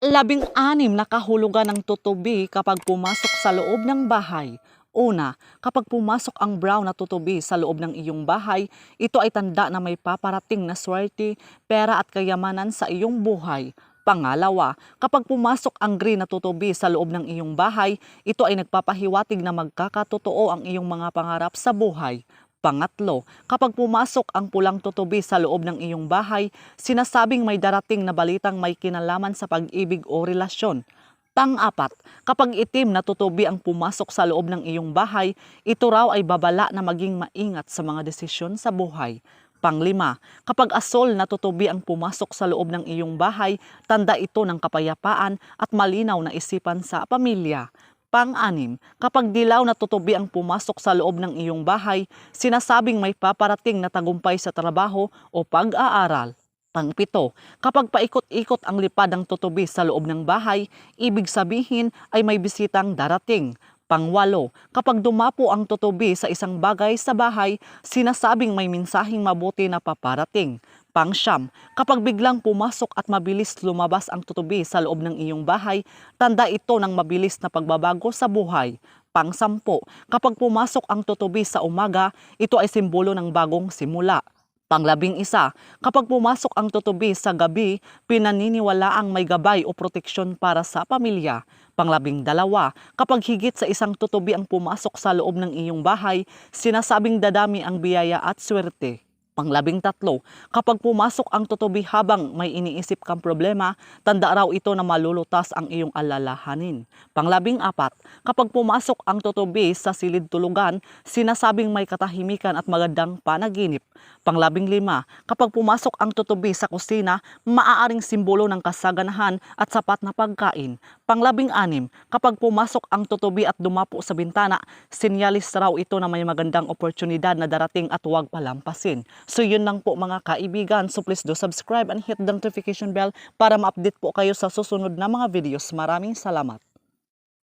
16 na kahulugan ng tutubi kapag pumasok sa loob ng bahay. Una, kapag pumasok ang brown na tutubi sa loob ng iyong bahay, ito ay tanda na may paparating na swerte, pera at kayamanan sa iyong buhay. Pangalawa, kapag pumasok ang green na tutubi sa loob ng iyong bahay, ito ay nagpapahiwatig na magkakatotoo ang iyong mga pangarap sa buhay. Pangatlo, kapag pumasok ang pulang tutubi sa loob ng iyong bahay, sinasabing may darating na balitang may kinalaman sa pag-ibig o relasyon. Pang-apat, kapag itim na tutubi ang pumasok sa loob ng iyong bahay, ito raw ay babala na maging maingat sa mga desisyon sa buhay. Panglima, kapag asol na tutubi ang pumasok sa loob ng iyong bahay, tanda ito ng kapayapaan at malinaw na isipan sa pamilya. Pang-anim, kapag dilaw na tutubi ang pumasok sa loob ng iyong bahay, sinasabing may paparating na tagumpay sa trabaho o pag-aaral. Pang-pito, kapag paikot-ikot ang lipad ng tutubi sa loob ng bahay, ibig sabihin ay may bisitang darating. Pang-walo, kapag dumapo ang tutubi sa isang bagay sa bahay, sinasabing may mensaheng mabuti na paparating. Pang-siyam, kapag biglang pumasok at mabilis lumabas ang tutubi sa loob ng iyong bahay, tanda ito ng mabilis na pagbabago sa buhay. Pang-sampu, kapag pumasok ang tutubi sa umaga, ito ay simbolo ng bagong simula. Pang-11, kapag pumasok ang tutubi sa gabi, pinaniniwalaang may gabay o proteksyon para sa pamilya. Pang-12, kapag higit sa isang tutubi ang pumasok sa loob ng iyong bahay, sinasabing dadami ang biyaya at swerte. Pang-13, kapag pumasok ang tutubi habang may iniisip kang problema, tanda raw ito na malulutas ang iyong alalahanin. Pang-14, kapag pumasok ang tutubi sa silid tulugan, sinasabing may katahimikan at magandang panaginip. Pang-15, kapag pumasok ang tutubi sa kusina, maaaring simbolo ng kasaganahan at sapat na pagkain. Pang-16, kapag pumasok ang tutubi at dumapo sa bintana, sinyalis raw ito na may magandang oportunidad na darating at huwag palampasin. So yun lang po mga kaibigan. So please do subscribe and hit the notification bell para ma-update po kayo sa susunod na mga videos. Maraming salamat.